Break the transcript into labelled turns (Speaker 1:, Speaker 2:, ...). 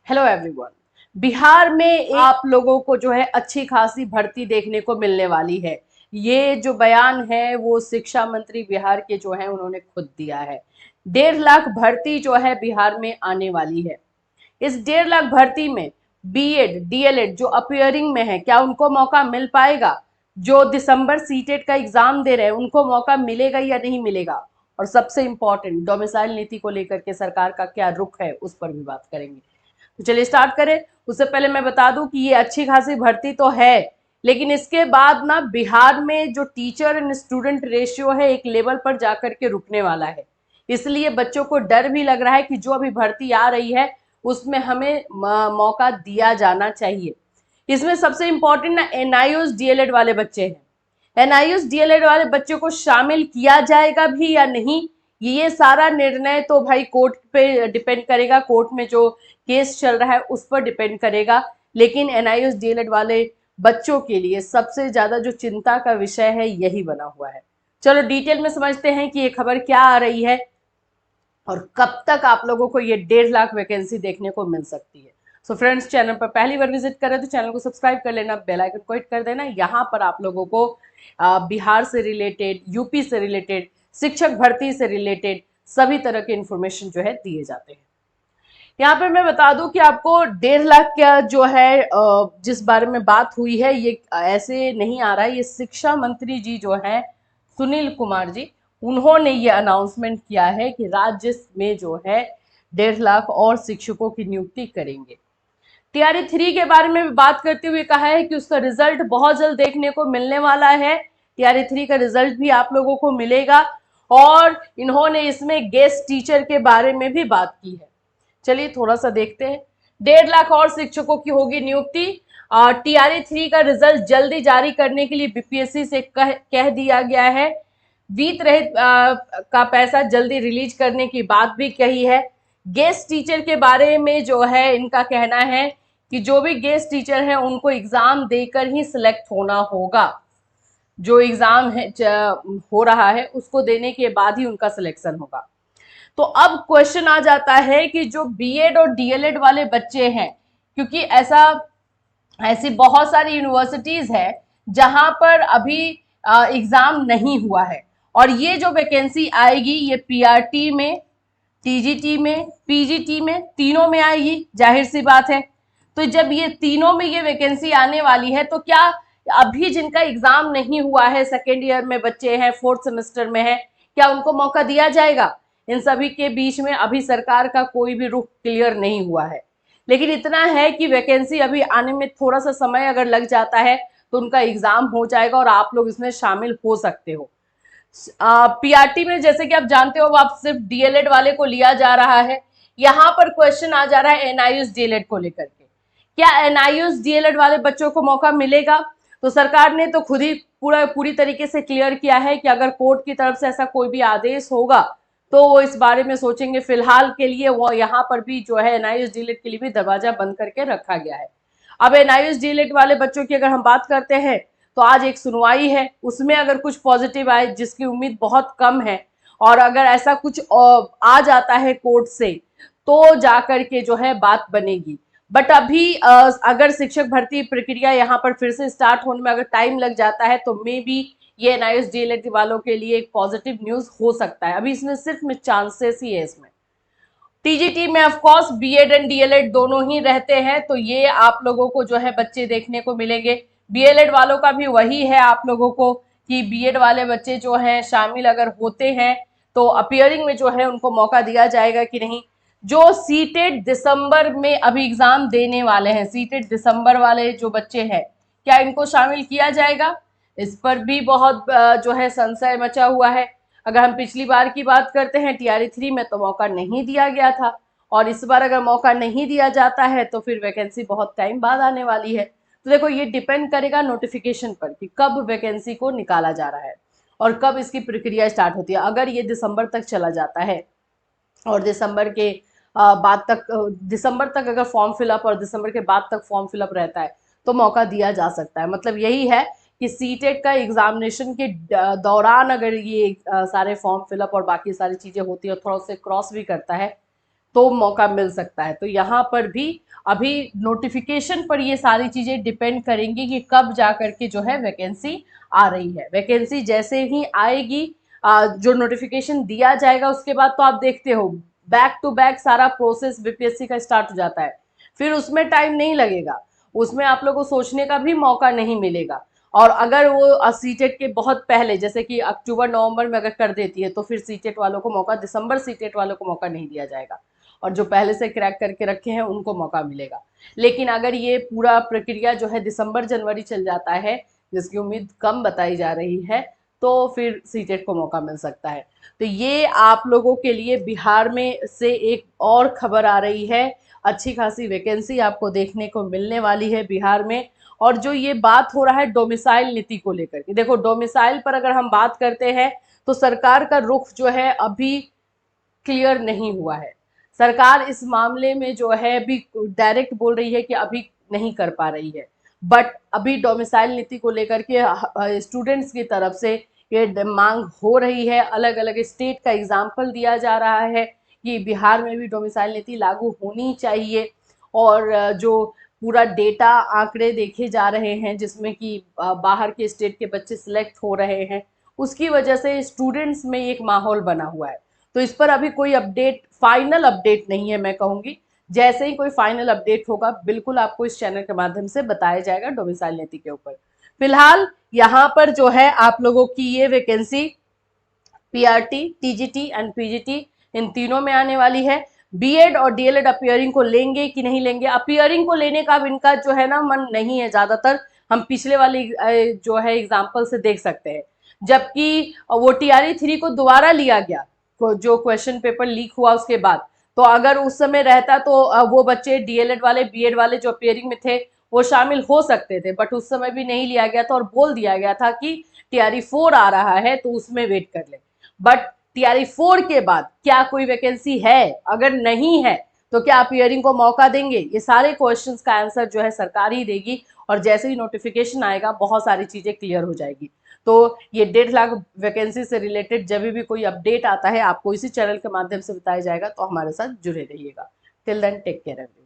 Speaker 1: Hello everyone. Bihar में आप लोगों को जो है अच्छी खासी भर्ती देखने को मिलने वाली है। ये जो बयान है वो शिक्षा मंत्री बिहार के जो है उन्होंने खुद दिया है। 1.5 लाख भर्ती जो है बिहार में आने वाली है। इस 1.5 लाख भर्ती में बीएड डीएलएड जो अपियरिंग में है, क्या उनको मौका मिल पाएगा? जो दिसंबर सीटेट का एग्जाम दे रहे हैं उनको मौका मिलेगा या नहीं मिलेगा? और सबसे इंपॉर्टेंट, डोमिसाइल नीति को लेकर के सरकार का क्या रुख है, उस पर भी बात करेंगे। तो चलिए स्टार्ट करें। उससे पहले मैं बता दूं कि ये अच्छी खासी भर्ती तो है, लेकिन इसके बाद ना बिहार में जो टीचर एंड स्टूडेंट रेशियो है एक लेवल पर जाकर के रुकने वाला है। इसलिए बच्चों को डर भी लग रहा है कि जो अभी भर्ती आ रही है उसमें हमें मौका दिया जाना चाहिए। इसमें सबसे इंपॉर्टेंट ना एनआईओएस डीएलएड वाले बच्चे हैं। एनआईओएस डीएलएड वाले बच्चों को शामिल किया जाएगा भी या नहीं, ये सारा निर्णय तो भाई कोर्ट पे डिपेंड करेगा, कोर्ट में जो केस चल रहा है उस पर डिपेंड करेगा। लेकिन एनआईओएस डीएलएड वाले बच्चों के लिए सबसे ज्यादा जो चिंता का विषय है यही बना हुआ है। चलो डिटेल में समझते हैं कि ये खबर क्या आ रही है और कब तक आप लोगों को ये 1.5 लाख वैकेंसी देखने को मिल सकती है। सो फ्रेंड्स, चैनल पर पहली बार विजिट करें तो चैनल को सब्सक्राइब कर लेना, बेल आइकन को हिट कर देना। यहाँ पर आप लोगों को बिहार से रिलेटेड, यूपी से रिलेटेड, शिक्षक भर्ती से रिलेटेड सभी तरह के इंफॉर्मेशन जो है दिए जाते हैं। यहाँ पर मैं बता दूं कि आपको 1.5 लाख का जो है जिस बारे में बात हुई है ये ऐसे नहीं आ रहा है। ये शिक्षा मंत्री जी जो है सुनील कुमार जी, उन्होंने ये अनाउंसमेंट किया है कि राज्य में जो है 1.5 लाख और शिक्षकों की नियुक्ति करेंगे। टीआरई 3 के बारे में भी बात करते हुए कहा है कि उसका रिजल्ट बहुत जल्द देखने को मिलने वाला है। टीआरई 3 का रिजल्ट भी आप लोगों को मिलेगा और इन्होंने इसमें गेस्ट टीचर के बारे में भी बात की है। चलिए थोड़ा सा देखते हैं। 1.5 लाख और शिक्षकों की होगी नियुक्ति। टीआरई 3 का रिजल्ट जल्दी जारी करने के लिए बीपीएससी से कह दिया गया है। वित्त रहित का पैसा जल्दी रिलीज करने की बात भी कही है। गेस्ट टीचर के बारे में जो है इनका कहना है कि जो भी गेस्ट टीचर है उनको एग्जाम देकर ही सिलेक्ट होना होगा। जो एग्जाम है हो रहा है उसको देने के बाद ही उनका सिलेक्शन होगा। तो अब क्वेश्चन आ जाता है कि जो बीएड और डीएलएड वाले बच्चे हैं, क्योंकि ऐसी बहुत सारी यूनिवर्सिटीज है जहां पर अभी एग्जाम नहीं हुआ है और ये जो वैकेंसी आएगी ये पीआरटी में, टीजीटी में, पीजीटी में, तीनों में आएगी, जाहिर सी बात है। तो जब ये तीनों में ये वैकेंसी आने वाली है तो क्या अभी जिनका एग्जाम नहीं हुआ है, सेकेंड ईयर में बच्चे हैं, फोर्थ सेमेस्टर में है, क्या उनको मौका दिया जाएगा? इन सभी के बीच में अभी सरकार का कोई भी रुख क्लियर नहीं हुआ है, लेकिन इतना है कि वैकेंसी अभी आने में थोड़ा सा समय अगर लग जाता है तो उनका एग्जाम हो जाएगा और आप लोग इसमें शामिल हो सकते हो। पीआरटी में जैसे कि आप जानते हो आप सिर्फ डीएलएड वाले को लिया जा रहा है। यहाँ पर क्वेश्चन आ जा रहा है एनआईयूएस डीएलएड को लेकर के, क्या एनआईयूएस डीएलएड वाले बच्चों को मौका मिलेगा? तो सरकार ने तो खुद ही पूरी तरीके से क्लियर किया है कि अगर कोर्ट की तरफ से ऐसा कोई भी आदेश होगा तो वो इस बारे में सोचेंगे। फिलहाल के लिए वो यहाँ पर भी जो है एनआईयूएस डीएलएड के लिए भी दरवाजा बंद करके रखा गया है। अब एनआईयूएस डीएलएड वाले बच्चों की अगर हम बात करते हैं तो आज एक सुनवाई है, उसमें अगर कुछ पॉजिटिव आए, जिसकी उम्मीद बहुत कम है, और अगर ऐसा कुछ आ जाता है कोर्ट से तो जाकर के जो है बात बनेगी। बट अभी अगर शिक्षक भर्ती प्रक्रिया यहाँ पर फिर से स्टार्ट होने में अगर टाइम लग जाता है तो मे बी ये एनआईयूएस डीएलएड वालों के लिए एक पॉजिटिव न्यूज हो सकता है। अभी इसमें सिर्फ में चांसेस ही है। इसमें टीजीटी में of course BEd and DElEd दोनों ही रहते हैं, तो ये आप लोगों को जो है बच्चे देखने को मिलेंगे। डीएलएड वालों का भी वही है आप लोगों को कि बीएड वाले बच्चे जो हैं शामिल अगर होते हैं तो अपियरिंग में जो है उनको मौका दिया जाएगा कि नहीं। जो सीटेट दिसंबर में अभी एग्जाम देने वाले हैं, सीटेट दिसंबर वाले जो बच्चे हैं, क्या इनको शामिल किया जाएगा? इस पर भी बहुत जो है संशय मचा हुआ है। अगर हम पिछली बार की बात करते हैं टीआरई 3 में तो मौका नहीं दिया गया था और इस बार अगर मौका नहीं दिया जाता है तो फिर वैकेंसी बहुत टाइम बाद आने वाली है। तो देखो ये डिपेंड करेगा नोटिफिकेशन पर कि कब वैकेंसी को निकाला जा रहा है और कब इसकी प्रक्रिया स्टार्ट होती है। अगर ये दिसंबर तक चला जाता है और दिसंबर के बाद तक, दिसंबर तक अगर फॉर्म फिलअप और दिसंबर के बाद तक फॉर्म फिलअप रहता है तो मौका दिया जा सकता है। मतलब यही है कि सीटेट का एग्जामिनेशन के दौरान अगर ये सारे फॉर्म फिलअप और बाकी सारी चीजें होती है, थोड़ा उससे क्रॉस भी करता है तो मौका मिल सकता है। तो यहाँ पर भी अभी नोटिफिकेशन पर ये सारी चीजें डिपेंड करेंगी कि कब जा करके जो है वैकेंसी आ रही है। वैकेंसी जैसे ही आएगी, जो नोटिफिकेशन दिया जाएगा उसके बाद तो आप देखते हो बैक टू बैक सारा प्रोसेस बीपीएससी का स्टार्ट हो जाता है। फिर उसमें टाइम नहीं लगेगा, उसमें आप लोगों को सोचने का भी मौका नहीं मिलेगा। और अगर वो सीटेट के बहुत पहले जैसे कि अक्टूबर नवंबर में अगर कर देती है तो फिर सीटेट वालों को मौका, दिसंबर सीटेट वालों को मौका नहीं दिया जाएगा, और जो पहले से क्रैक करके रखे हैं उनको मौका मिलेगा। लेकिन अगर ये पूरा प्रक्रिया जो है दिसंबर जनवरी चल जाता है, जिसकी उम्मीद कम बताई जा रही है, तो फिर सीटेट को मौका मिल सकता है। तो ये आप लोगों के लिए बिहार में से एक और खबर आ रही है, अच्छी खासी वैकेंसी आपको देखने को मिलने वाली है बिहार में। और जो ये बात हो रहा है डोमिसाइल नीति को लेकर के, देखो डोमिसाइल पर अगर हम बात करते हैं तो सरकार का रुख जो है अभी क्लियर नहीं हुआ है। सरकार इस मामले में जो है अभी डायरेक्ट बोल रही है कि अभी नहीं कर पा रही है, बट अभी डोमिसाइल नीति को लेकर के स्टूडेंट्स की तरफ से ये मांग हो रही है। अलग अलग स्टेट का एग्जाम्पल दिया जा रहा है कि बिहार में भी डोमिसाइल नीति लागू होनी चाहिए। और जो पूरा डेटा आंकड़े देखे जा रहे हैं जिसमें कि बाहर के स्टेट के बच्चे सिलेक्ट हो रहे हैं, उसकी वजह से स्टूडेंट्स में एक माहौल बना हुआ है। तो इस पर अभी कोई अपडेट, फाइनल अपडेट नहीं है मैं कहूंगी। जैसे ही कोई फाइनल अपडेट होगा बिल्कुल आपको इस चैनल के माध्यम से बताया जाएगा डोमिसाइल नीति के ऊपर। फिलहाल यहाँ पर जो है आप लोगों की ये vacancy PRT, TGT and PGT इन तीनों में आने वाली है। बीएड और डीएलएड अपीयरिंग को लेंगे कि नहीं लेंगे, अपीयरिंग को लेने का इनका जो है ना मन नहीं है ज्यादातर, हम पिछले वाली जो है एग्जाम्पल से देख सकते हैं। जबकि वो टीआरई 3 को दोबारा लिया गया, जो क्वेश्चन पेपर लीक हुआ उसके बाद, तो अगर उस समय रहता तो वो बच्चे डीएलएड वाले बीएड वाले जो अपीयरिंग में थे वो शामिल हो सकते थे, बट उस समय भी नहीं लिया गया था और बोल दिया गया था कि टीआरई 4 आ रहा है तो उसमें वेट कर ले। बट टीआरई 4 के बाद क्या कोई वैकेंसी है, अगर नहीं है तो क्या आप हियरिंग को मौका देंगे, ये सारे क्वेश्चंस का आंसर जो है सरकार ही देगी। और जैसे ही नोटिफिकेशन आएगा बहुत सारी चीजें क्लियर हो जाएगी। तो ये 1.5 लाख वैकेंसी से रिलेटेड जब भी कोई अपडेट आता है आपको इसी चैनल के माध्यम से बताया जाएगा, तो हमारे साथ जुड़े रहिएगा। Till then take care everyone.